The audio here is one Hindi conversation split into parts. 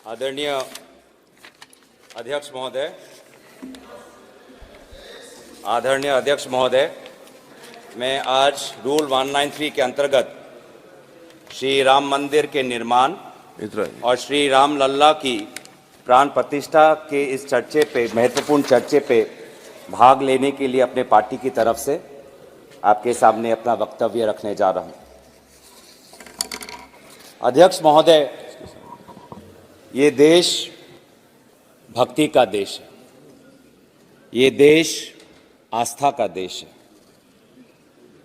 आदरणीय अध्यक्ष महोदय, मैं आज रूल 193 के अंतर्गत श्री राम मंदिर के निर्माण और श्री राम लल्ला की प्राण प्रतिष्ठा के इस महत्वपूर्ण चर्चे पे भाग लेने के लिए अपने पार्टी की तरफ से आपके सामने अपना वक्तव्य रखने जा रहा हूं। अध्यक्ष महोदय, ये देश भक्ति का देश है, ये देश आस्था का देश है।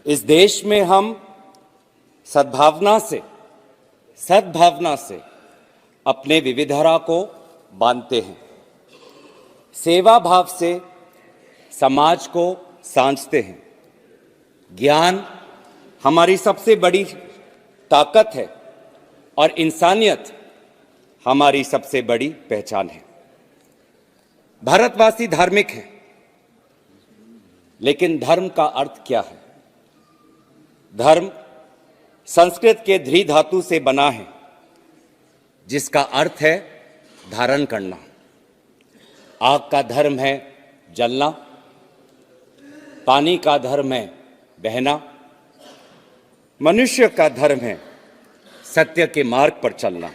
इस देश में हम सद्भावना से अपने विविधता को बांधते हैं, सेवा भाव से समाज को सांझते हैं। ज्ञान हमारी सबसे बड़ी ताकत है और इंसानियत हमारी सबसे बड़ी पहचान है। भारतवासी धार्मिक है, लेकिन धर्म का अर्थ क्या है? धर्म संस्कृत के ध्री धातु से बना है, जिसका अर्थ है धारण करना। आग का धर्म है जलना, पानी का धर्म है बहना, मनुष्य का धर्म है सत्य के मार्ग पर चलना,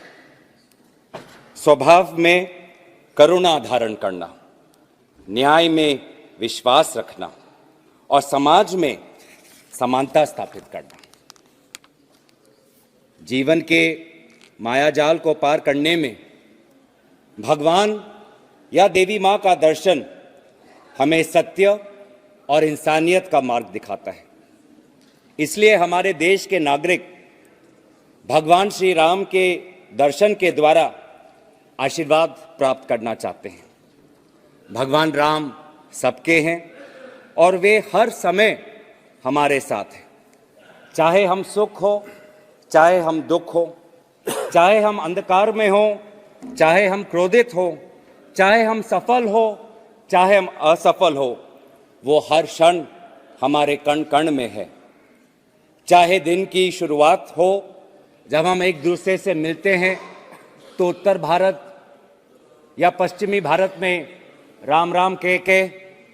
स्वभाव में करुणा धारण करना, न्याय में विश्वास रखना और समाज में समानता स्थापित करना। जीवन के मायाजाल को पार करने में भगवान या देवी मां का दर्शन हमें सत्य और इंसानियत का मार्ग दिखाता है। इसलिए हमारे देश के नागरिक भगवान श्री राम के दर्शन के द्वारा आशीर्वाद प्राप्त करना चाहते हैं। भगवान राम सबके हैं और वे हर समय हमारे साथ हैं। चाहे हम सुख हो, चाहे हम दुख हो, चाहे हम अंधकार में हो, चाहे हम क्रोधित हो, चाहे हम सफल हो, चाहे हम असफल हो, वो हर क्षण हमारे कण कण में है। चाहे दिन की शुरुआत हो, जब हम एक दूसरे से मिलते हैं तो उत्तर भारत या पश्चिमी भारत में राम राम कह के,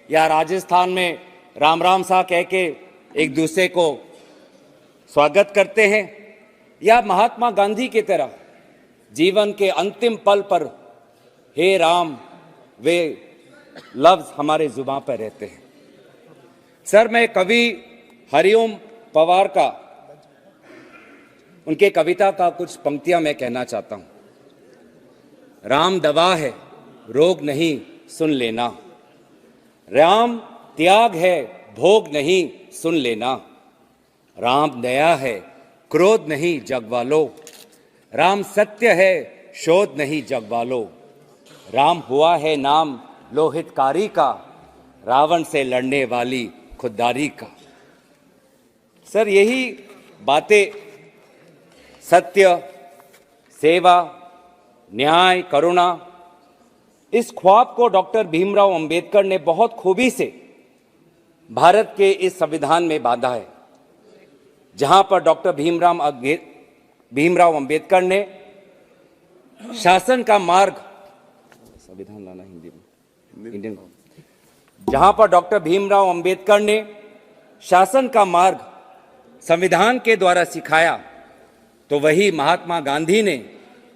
या राजस्थान में राम राम सा कह के एक दूसरे को स्वागत करते हैं, या महात्मा गांधी की तरह जीवन के अंतिम पल पर हे राम वे लफ्ज हमारे जुबान पर रहते हैं। सर, मैं कवि हरिओम पवार का उनके कविता का कुछ पंक्तियां मैं कहना चाहता हूं। राम दवा है रोग नहीं सुन लेना, राम त्याग है भोग नहीं सुन लेना, राम दया है क्रोध नहीं जगवालो, राम सत्य है शोध नहीं जगवालो, राम हुआ है नाम लोहितकारी का, रावण से लड़ने वाली खुददारी का। सर, यही बातें सत्य, सेवा, न्याय, करुणा, इस ख्वाब को डॉक्टर भीमराव अंबेडकर ने बहुत खूबी से भारत के इस संविधान में बांधा है, जहां पर डॉक्टर भीमराव अंबेडकर ने शासन का मार्ग, संविधान लाना हिंदी में, इंडियन, जहां पर डॉक्टर भीमराव अंबेडकर ने शासन का मार्ग संविधान के द्वारा सिखाया, तो वही महात्मा गांधी ने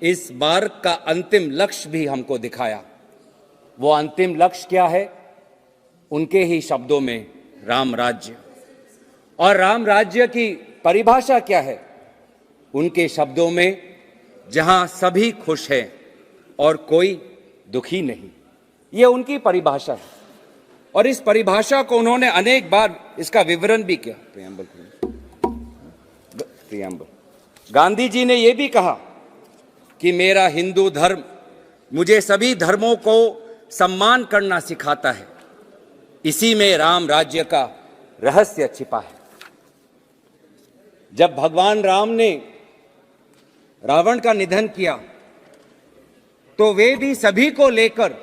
इस मार्ग का अंतिम लक्ष्य भी हमको दिखाया। वो अंतिम लक्ष्य क्या है? उनके ही शब्दों में राम राज्य। और राम राज्य की परिभाषा क्या है? उनके शब्दों में जहां सभी खुश हैं और कोई दुखी नहीं। ये उनकी परिभाषा है और इस परिभाषा को उन्होंने अनेक बार इसका विवरण भी किया। प्रियम्बल गांधी जी ने यह भी कहा कि मेरा हिंदू धर्म मुझे सभी धर्मों को सम्मान करना सिखाता है, इसी में राम राज्य का रहस्य छिपा है। जब भगवान राम ने रावण का निधन किया, तो वे भी सभी को लेकर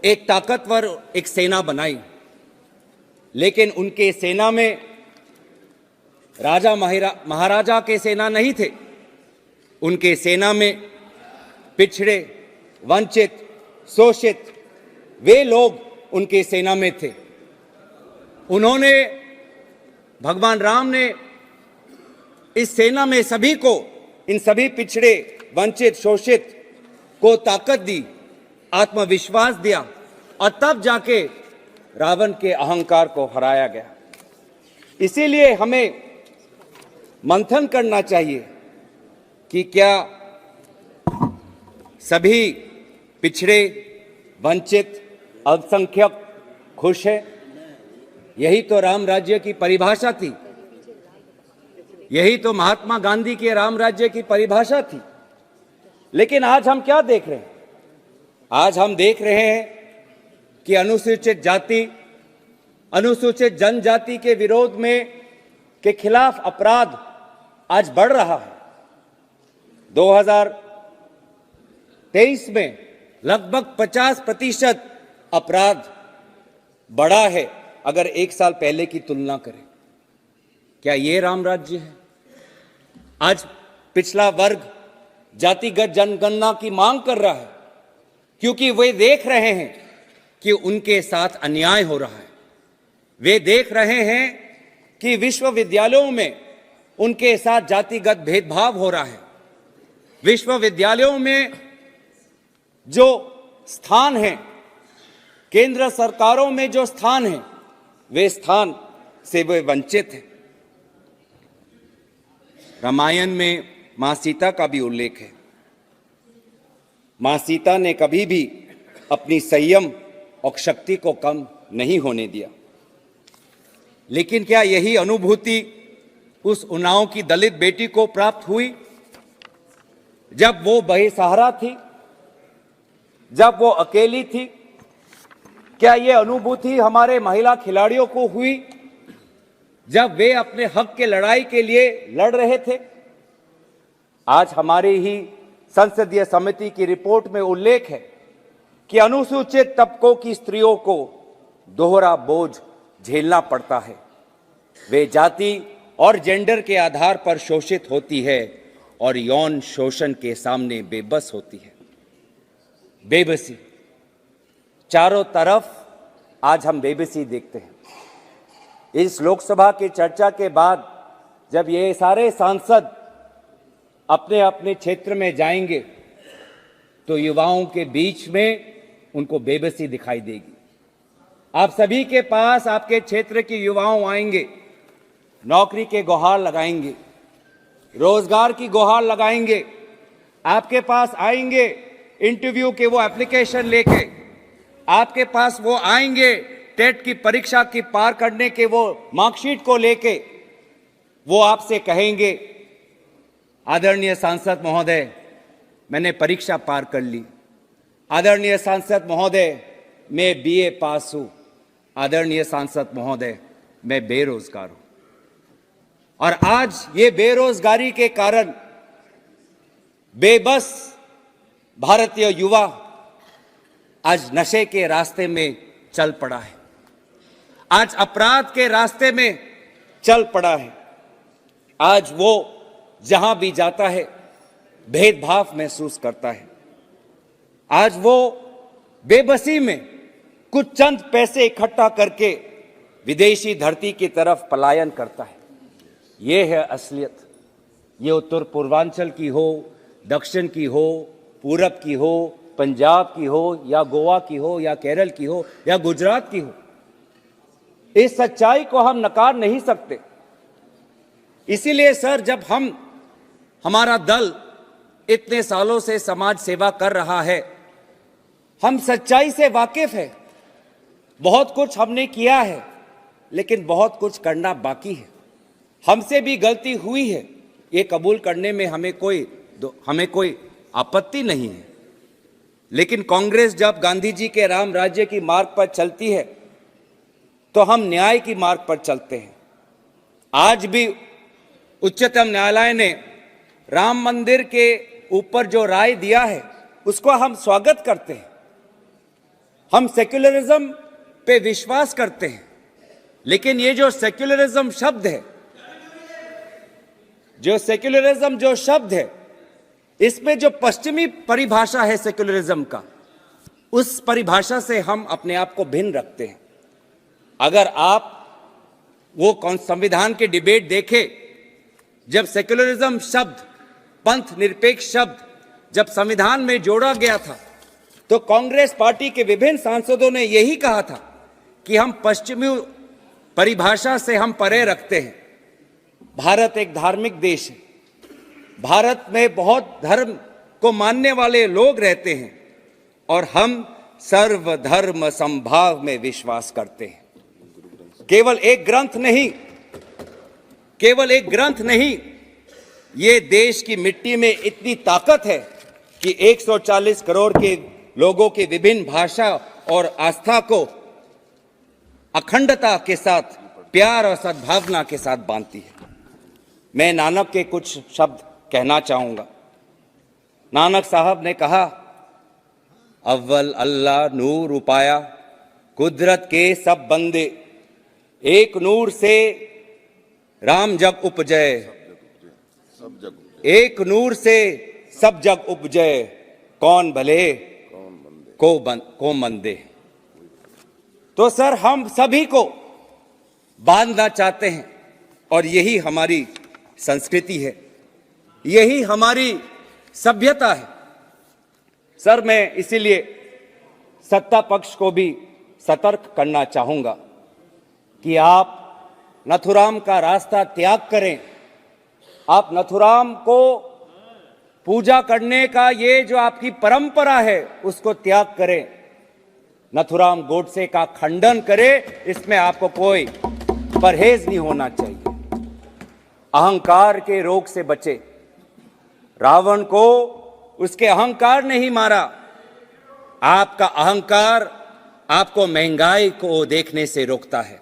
एक ताकतवर एक सेना बनाई, लेकिन उनके सेना में राजा महाराजा के सेना नहीं थे। उनके सेना में पिछड़े, वंचित, शोषित, वे लोग उनके सेना में थे। उन्होंने, भगवान राम ने इस सेना में सभी को, इन सभी पिछड़े, वंचित, शोषित को ताकत दी, आत्मविश्वास दिया, और तब जाके रावण के अहंकार को हराया गया। इसीलिए हमें मंथन करना चाहिए कि क्या सभी पिछड़े, वंचित, अल्पसंख्यक खुश है? यही तो राम राज्य की परिभाषा थी, यही तो महात्मा गांधी के राम राज्य की परिभाषा थी। लेकिन आज हम क्या देख रहे हैं? आज हम देख रहे हैं कि अनुसूचित जाति, अनुसूचित जनजाति के विरोध में, के खिलाफ अपराध आज बढ़ रहा है। 2023 में लगभग 50% अपराध बढ़ा है अगर एक साल पहले की तुलना करें। क्या ये राम राज्य है? आज पिछला वर्ग जातिगत जनगणना की मांग कर रहा है क्योंकि वे देख रहे हैं कि उनके साथ अन्याय हो रहा है। वे देख रहे हैं कि विश्वविद्यालयों में उनके साथ जातिगत भेदभाव हो रहा है। विश्वविद्यालयों में जो स्थान है, केंद्र सरकारों में जो स्थान है, वे स्थान से वे वंचित हैं। रामायण में मां सीता का भी उल्लेख है। मां सीता ने कभी भी अपनी संयम और शक्ति को कम नहीं होने दिया। लेकिन क्या यही अनुभूति उस उन्नाव की दलित बेटी को प्राप्त हुई जब वो बेसहारा थी, जब वो अकेली थी? क्या ये अनुभूति हमारे महिला खिलाड़ियों को हुई जब वे अपने हक के लड़ाई के लिए लड़ रहे थे? आज हमारी ही संसदीय समिति की रिपोर्ट में उल्लेख है कि अनुसूचित तबकों की स्त्रियों को दोहरा बोझ झेलना पड़ता है। वे जाति और जेंडर के आधार पर शोषित होती है और यौन शोषण के सामने बेबस होती है। बेबसी, चारों तरफ आज हम बेबसी देखते हैं। इस लोकसभा की चर्चा के बाद जब ये सारे सांसद अपने अपने क्षेत्र में जाएंगे तो युवाओं के बीच में उनको बेबसी दिखाई देगी। आप सभी के पास आपके क्षेत्र के युवाओं आएंगे, नौकरी के गुहार लगाएंगे, रोजगार की गुहार लगाएंगे, आपके पास आएंगे इंटरव्यू के वो एप्लीकेशन लेके, आपके पास वो आएंगे टेट की परीक्षा की पार करने के वो मार्कशीट को लेके। वो आपसे कहेंगे, आदरणीय सांसद महोदय, मैंने परीक्षा पार कर ली। आदरणीय सांसद महोदय, मैं बीए पास हूं। आदरणीय सांसद महोदय, मैं बेरोजगार हूं। और आज ये बेरोजगारी के कारण बेबस भारतीय युवा आज नशे के रास्ते में चल पड़ा है, आज अपराध के रास्ते में चल पड़ा है। आज वो जहां भी जाता है भेदभाव महसूस करता है। आज वो बेबसी में कुछ चंद पैसे इकट्ठा करके विदेशी धरती की तरफ पलायन करता है। ये है असलियत। ये उत्तर पूर्वांचल की हो, दक्षिण की हो, पूरब की हो, पंजाब की हो, या गोवा की हो, या केरल की हो, या गुजरात की हो, इस सच्चाई को हम नकार नहीं सकते। इसीलिए सर, जब हमारा दल इतने सालों से समाज सेवा कर रहा है, हम सच्चाई से वाकिफ है। बहुत कुछ हमने किया है, लेकिन बहुत कुछ करना बाकी है। हमसे भी गलती हुई है, ये कबूल करने में हमें कोई आपत्ति नहीं है। लेकिन कांग्रेस जब गांधी जी के राम राज्य की मार्ग पर चलती है तो हम न्याय की मार्ग पर चलते हैं। आज भी उच्चतम न्यायालय ने राम मंदिर के ऊपर जो राय दिया है उसको हम स्वागत करते हैं। हम सेक्युलरिज्म पे विश्वास करते हैं, लेकिन ये जो सेक्युलरिज्म शब्द है, इसमें जो पश्चिमी परिभाषा है सेक्युलरिज्म का, उस परिभाषा से हम अपने आप को भिन्न रखते हैं। अगर आप वो संविधान के डिबेट देखें, जब सेक्युलरिज्म शब्द, पंथ निरपेक्ष शब्द जब संविधान में जोड़ा गया था, तो कांग्रेस पार्टी के विभिन्न सांसदों ने यही कहा था कि हम पश्चिमी परिभाषा से हम परे रखते हैं। भारत एक धार्मिक देश है, भारत में बहुत धर्म को मानने वाले लोग रहते हैं और हम सर्वधर्म समभाव में विश्वास करते हैं। केवल एक ग्रंथ नहीं, ये देश की मिट्टी में इतनी ताकत है कि 140 करोड़ के लोगों की विभिन्न भाषा और आस्था को अखंडता के साथ, प्यार और सद्भावना के साथ बांधती है। मैं नानक के कुछ शब्द कहना चाहूंगा। नानक साहब ने कहा, अव्वल अल्लाह नूर उपाया, कुदरत के सब बंदे, एक नूर से राम जग उपजय, एक नूर से सब जग उपजय, कौन भले को मंदे। तो सर, हम सभी को बांधना चाहते हैं और यही हमारी संस्कृति है, यही हमारी सभ्यता है। सर, मैं इसीलिए सत्ता पक्ष को भी सतर्क करना चाहूंगा कि आप नथुराम का रास्ता त्याग करें। आप नथुराम को पूजा करने का ये जो आपकी परंपरा है, उसको त्याग करें। नथुराम गोडसे का खंडन करें, इसमें आपको कोई परहेज नहीं होना चाहिए। अहंकार के रोग से बचे। रावण को उसके अहंकार ने ही मारा। आपका अहंकार आपको महंगाई को देखने से रोकता है।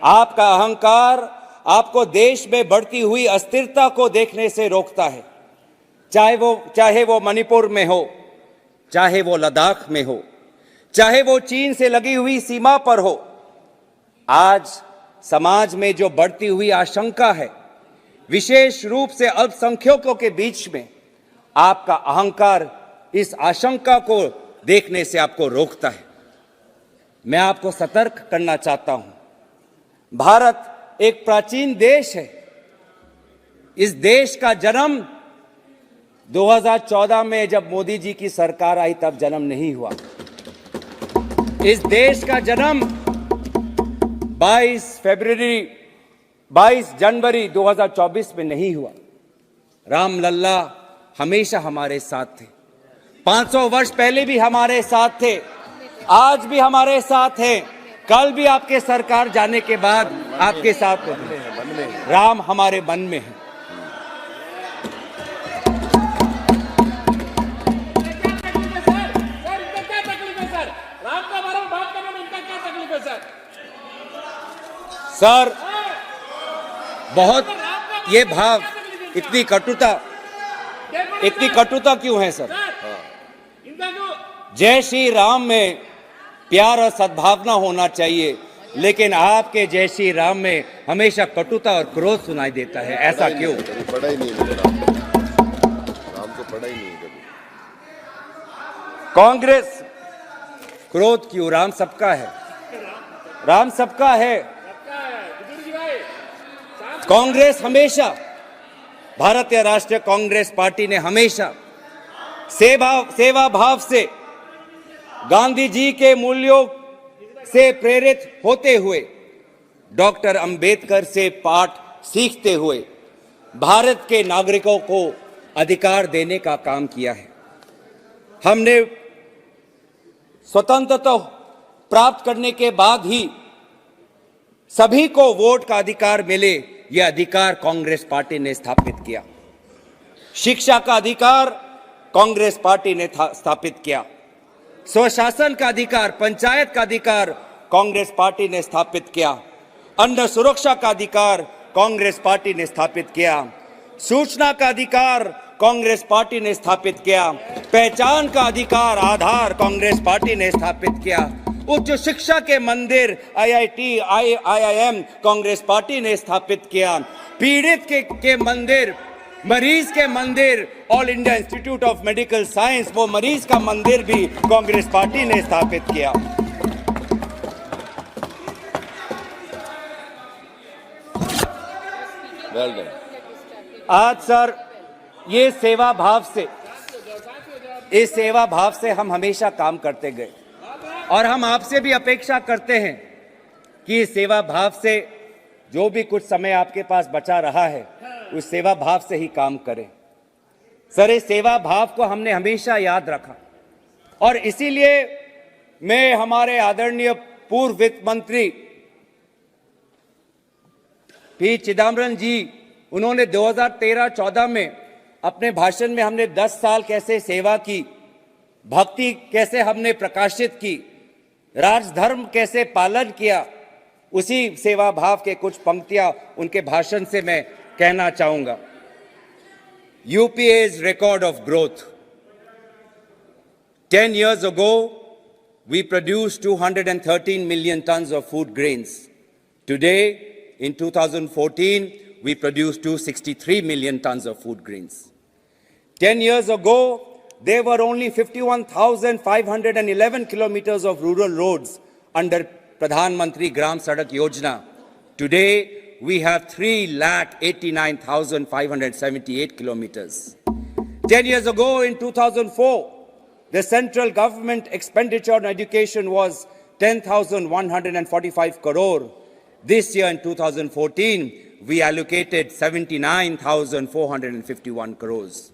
आपका अहंकार आपको देश में बढ़ती हुई अस्थिरता को देखने से रोकता है। चाहे वो मणिपुर में हो, चाहे वो लद्दाख में हो, चाहे वो चीन से लगी हुई सीमा पर हो। आज समाज में जो बढ़ती हुई आशंका है, विशेष रूप से अल्पसंख्यकों के बीच में, आपका अहंकार इस आशंका को देखने से आपको रोकता है। मैं आपको सतर्क करना चाहता हूं। भारत एक प्राचीन देश है। इस देश का जन्म 2014 में जब मोदी जी की सरकार आई तब जन्म नहीं हुआ। इस देश का जन्म 22 जनवरी 2024 में नहीं हुआ। रामलल्ला हमेशा हमारे साथ थे। 500 वर्ष पहले भी हमारे साथ थे, आज भी हमारे साथ हैं, कल भी आपके सरकार जाने के बाद आपके साथ हैं। राम हमारे मन में है। सर, बहुत ये भाव, इतनी कटुता क्यों है सर? जय श्री राम में प्यार और सद्भावना होना चाहिए, लेकिन आपके जय श्री राम में हमेशा कटुता और क्रोध सुनाई देता है। ऐसा क्यों? पढ़ा ही नहीं राम को पढ़ा ही नहीं कभी। कांग्रेस क्रोध क्यों? राम सबका है, राम सबका है। कांग्रेस हमेशा, भारतीय राष्ट्रीय कांग्रेस पार्टी ने हमेशा सेवा भाव से, गांधी जी के मूल्यों से प्रेरित होते हुए, डॉक्टर अंबेडकर से पाठ सीखते हुए भारत के नागरिकों को अधिकार देने का काम किया है। हमने स्वतंत्रता प्राप्त करने के बाद ही सभी को वोट का अधिकार मिले, यह अधिकार कांग्रेस पार्टी ने स्थापित किया। शिक्षा का अधिकार कांग्रेस पार्टी ने स्थापित किया। स्वशासन का अधिकार, पंचायत का अधिकार कांग्रेस पार्टी ने स्थापित किया। अन्न सुरक्षा का अधिकार कांग्रेस पार्टी ने स्थापित किया। सूचना का अधिकार कांग्रेस पार्टी ने स्थापित किया। पहचान का अधिकार, आधार कांग्रेस पार्टी ने स्थापित किया। उच्च शिक्षा के मंदिर IIT, IIM कांग्रेस पार्टी ने स्थापित किया। पीड़ित के मंदिर मरीज के मंदिर, all India institute of medical science, वो मरीज का मंदिर भी कांग्रेस पार्टी ने स्थापित किया। Well done. आज सर ये सेवा भाव से, इस सेवा भाव से हम हमेशा काम करते गए और हम आपसे भी अपेक्षा करते हैं कि इस सेवा भाव से जो भी कुछ समय आपके पास बचा रहा है उस सेवा भाव से ही काम करें। सर इस सेवा भाव को हमने हमेशा याद रखा और इसीलिए मैं हमारे आदरणीय पूर्व वित्त मंत्री पी चिदम्बरम जी, उन्होंने 2013-14 में अपने भाषण में हमने 10 साल कैसे सेवा की, भक्ति कैसे हमने प्रकाशित की, राजधर्म कैसे पालन किया, उसी सेवा भाव के कुछ पंक्तियां उनके भाषण से मैं कहना चाहूंगा। UPA's record of growth. 10 years ago, we produced 213 million tons of food grains. Today, in 2014, we produced 263 million tons of food grains. 10 years ago, there were only 51,511 kilometers of rural roads under Pradhan Mantri Gram Sadak Yojana. Today, we have 3,89,578 kilometers. 10 years ago, in 2004, the central government expenditure on education was 10,145 crore. This year, in 2014, we allocated 79,451 crores.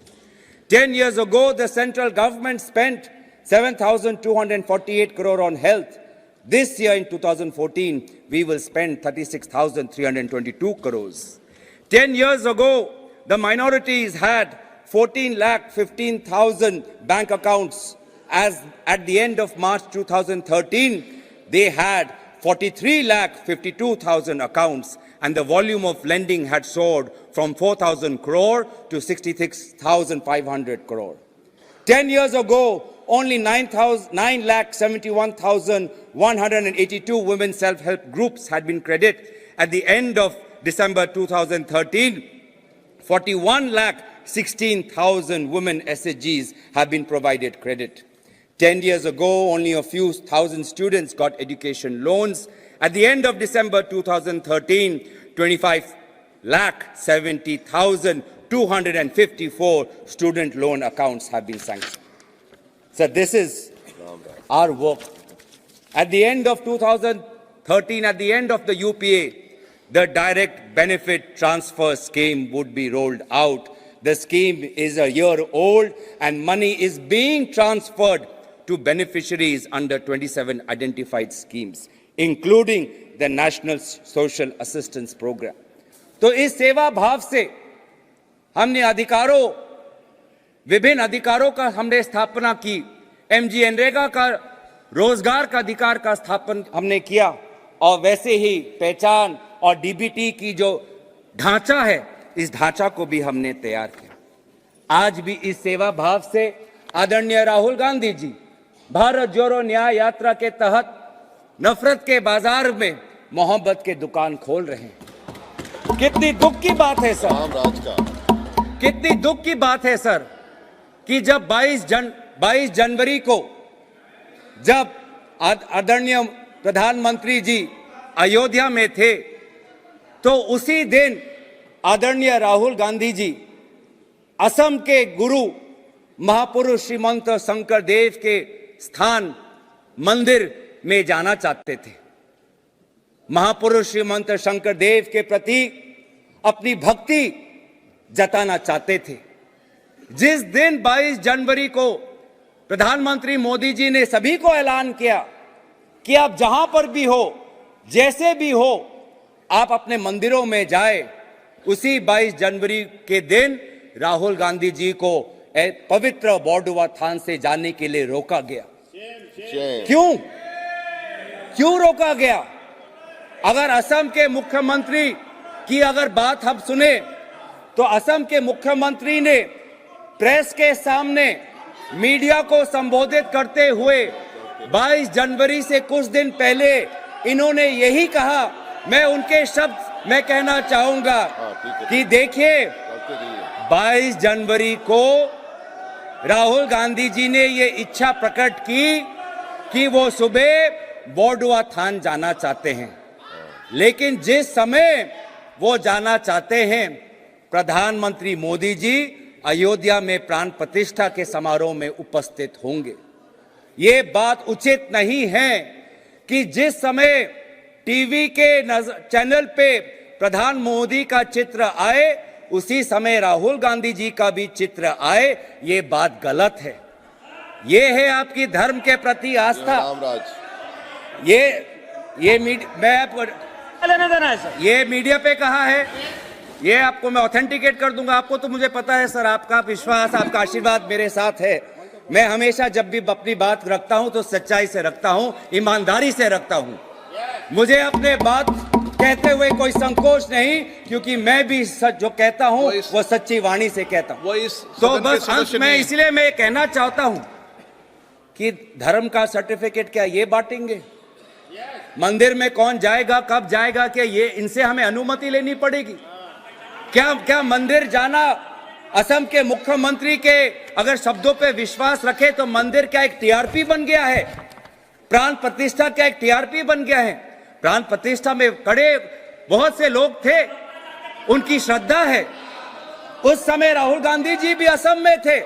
10 years ago, the central government spent 7,248 crore on health. This year, in 2014, we will spend 36,322 crores. 10 years ago, the minorities had 14,15,000 bank accounts. As at the end of March 2013, they had 43,52,000 accounts, and the volume of lending had soared from 4,000 crore to 66,500 crore. 10 years ago, only 9,71,182 women self-help groups had been credited. At the end of December 2013, 41,16,000 women SHGs have been provided credit. 10 years ago, only a few thousand students got education loans. At the end of December 2013, 25,70,254 student loan accounts have been sanctioned. So this is our work. At the end of 2013, at the end of the UPA, the direct benefit transfer scheme would be rolled out. The scheme is a year old and money is being transferred to beneficiaries under 27 identified schemes, including the National Social Assistance Program. तो इस सेवा भाव से हमने अधिकारों, विभिन्न अधिकारों का हमने स्थापना की। MGNREGA का रोजगार का अधिकार का स्थापन हमने किया और वैसे ही पहचान और DBT की जो ढांचा है, इस ढांचा को भी हमने तैयार किया। आज भी इस सेवा भाव से आदरणीय राहुल गांधी जी भारत जोड़ो न्याय यात्रा के तहत नफरत के बाजार में मोहब्बत के दुकान खोल रहे हैं। कितनी दुख की बात है सर, कितनी दुख की बात है सर कि जब 22 जनवरी को जब आदरणीय प्रधानमंत्री जी अयोध्या में थे तो उसी दिन आदरणीय राहुल गांधी जी असम के गुरु महापुरुष श्रीमंत शंकर देव के स्थान मंदिर में जाना चाहते थे। महापुरुष श्रीमंत शंकर देव के प्रति अपनी भक्ति जताना चाहते थे। जिस दिन 22 जनवरी को प्रधानमंत्री मोदी जी ने सभी को ऐलान किया कि आप जहां पर भी हो, जैसे भी हो, आप अपने मंदिरों में जाए, उसी 22 जनवरी के दिन राहुल गांधी जी को पवित्र बॉर्डुआ थान से जाने के लिए रोका गया। क्यों रोका गया? अगर असम के मुख्यमंत्री की अगर बात हम सुने तो असम के मुख्यमंत्री ने प्रेस के सामने मीडिया को संबोधित करते हुए 22 जनवरी से कुछ दिन पहले इन्होंने यही कहा। मैं उनके शब्द में कहना चाहूंगा कि देखिए, 22 जनवरी को राहुल गांधी जी ने ये इच्छा प्रकट की कि वो सुबह बॉर्डुआ थान जाना चाहते हैं, लेकिन जिस समय वो जाना चाहते हैं, प्रधानमंत्री मोदी जी अयोध्या में प्राण प्रतिष्ठा के समारोह में उपस्थित होंगे। ये बात उचित नहीं है कि जिस समय टीवी के चैनल पे प्रधान मोदी का चित्र आए, उसी समय राहुल गांधी जी का भी चित्र आए। ये बात गलत है। ये है आपकी धर्म के प्रति आस्था। रामराज ये लेने देना है सर। ये मीडिया पे कहा है, ये आपको मैं ऑथेंटिकेट कर दूंगा। आपको तो मुझे पता है सर, आपका विश्वास, आपका आशीर्वाद मेरे साथ है। मैं हमेशा जब भी अपनी बात रखता हूं तो सच्चाई से रखता हूं, ईमानदारी से रखता हूं। मुझे अपने बात कहते हुए कोई संकोच नहीं, क्योंकि मैं भी सच जो कहता हूं वो सच्ची वाणी से कहता हूं। तो बस अंत में इसलिए मैं कहना चाहता हूं कि धर्म का सर्टिफिकेट क्या ये बांटेंगे? मंदिर में कौन जाएगा, कब जाएगा, क्या ये इनसे हमें अनुमति लेनी पड़ेगी? क्या मंदिर जाना असम के मुख्यमंत्री के अगर शब्दों पे विश्वास रखे तो मंदिर क्या एक टीआरपी बन गया है? प्राण प्रतिष्ठा क्या एक टीआरपी बन गया है? प्राण प्रतिष्ठा में खड़े बहुत से लोग थे, उनकी श्रद्धा है। उस समय राहुल गांधी जी भी असम में थे,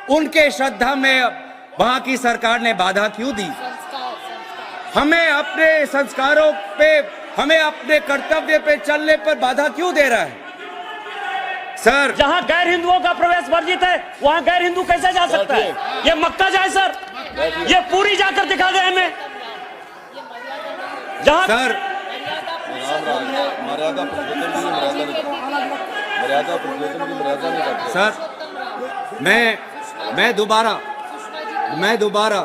उनके श्रद्धा में वहां की सरकार ने बाधा क्यों दी? हमें अपने संस्कारों पे, हमें अपने कर्तव्य पे चलने पर बाधा क्यों दे रहा है सर? जहां गैर हिंदुओं का प्रवेश वर्जित है, वहां गैर हिंदू कैसे जा सकता है? ये मक्का जाए सर, ये पूरी जाकर दिखा दे हमें। जहां सर मर्यादा पुरुषोत्तम की मर्यादा नहीं करते। सर मैं दोबारा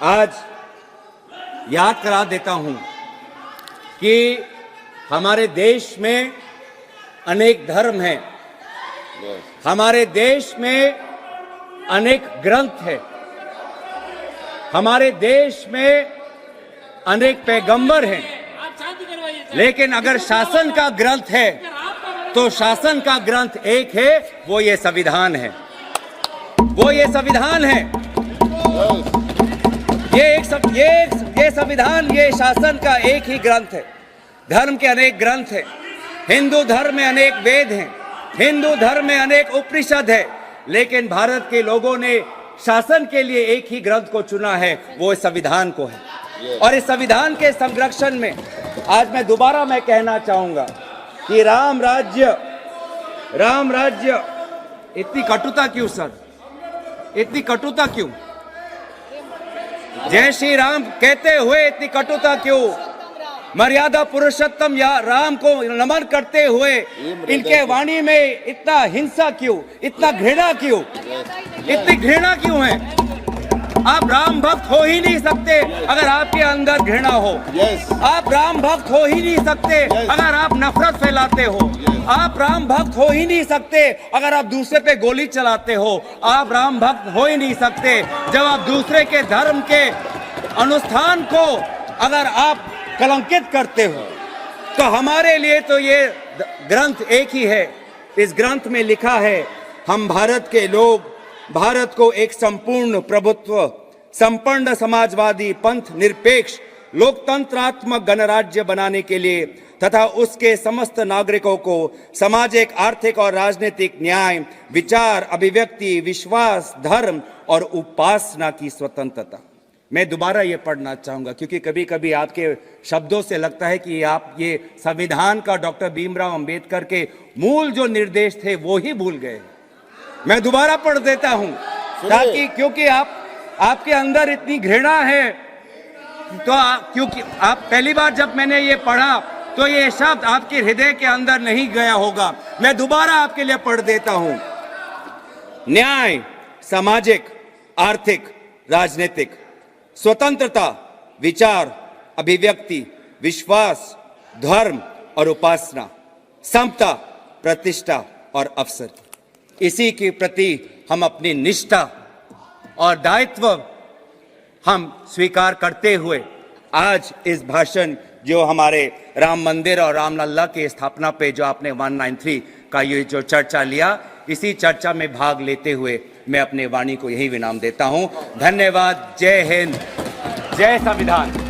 आज याद करा देता हूं कि हमारे देश में अनेक धर्म हैं, हमारे देश में अनेक ग्रंथ हैं, हमारे देश में अनेक पैगंबर हैं, लेकिन अगर शासन का ग्रंथ है तो शासन का ग्रंथ एक है, वो ये संविधान है। वो ये संविधान है। ये संविधान, ये शासन का एक ही ग्रंथ है। धर्म के अनेक ग्रंथ हैं। हिंदू धर्म में अनेक वेद हैं, हिंदू धर्म में अनेक उपनिषद है, लेकिन भारत के लोगों ने शासन के लिए एक ही ग्रंथ को चुना है, वो इस संविधान को है। और इस संविधान के संरक्षण में आज मैं दोबारा कहना चाहूंगा कि राम राज्य इतनी कटुता क्यों सर? इतनी कटुता क्यों? जय श्री राम कहते हुए इतनी कटुता क्यों? मर्यादा पुरुषोत्तम या राम को नमन करते हुए इनके वाणी में इतना हिंसा क्यों, इतना घृणा क्यों, इतनी घृणा क्यों है? आप राम भक्त हो ही नहीं सकते अगर आपके अंदर घृणा हो। आप राम भक्त हो ही नहीं सकते अगर आप नफरत फैलाते हो। आप राम भक्त हो ही नहीं सकते अगर आप दूसरे पे गोली चलाते हो। आप राम भक्त हो ही नहीं सकते जब आप दूसरे के धर्म के अनुष्ठान को अगर आप कलंकित करते हो। तो हमारे लिए तो ये ग्रंथ एक ही है। इस ग्रंथ में लिखा है, हम भारत के लोग भारत को एक संपूर्ण प्रभुत्व, संपन्न समाजवादी, पंथ निरपेक्ष, लोकतंत्रात्मक गणराज्य बनाने के लिए तथा उसके समस्त नागरिकों को सामाजिक, आर्थिक और राजनीतिक न्याय, विचार, अभिव्यक्ति, विश्वास, धर्म और उपासना की स्वतंत्रता। मैं दोबारा ये पढ़ना चाहूंगा क्योंकि कभी कभी आपके शब्दों से लगता है कि आप ये संविधान का डॉक्टर भीमराव अंबेडकर के मूल जो निर्देश थे वो ही भूल गए। मैं दोबारा पढ़ देता हूं ताकि, क्योंकि आपके अंदर इतनी घृणा है, तो क्योंकि आप पहली बार जब मैंने ये पढ़ा तो ये शब्द आपके हृदय के अंदर नहीं गया होगा। मैं दोबारा आपके लिए पढ़ देता हूं। न्याय, सामाजिक, आर्थिक, राजनीतिक, स्वतंत्रता, विचार, अभिव्यक्ति, विश्वास, धर्म और उपासना, समता, प्रतिष्ठा और अवसर। इसी के प्रति हम अपनी निष्ठा और दायित्व हम स्वीकार करते हुए आज इस भाषण जो हमारे राम मंदिर और रामलला की स्थापना पे जो आपने 193 का ये जो चर्चा लिया, इसी चर्चा में भाग लेते हुए मैं अपने वाणी को यही विराम देता हूं। धन्यवाद। जय हिंद, जय संविधान।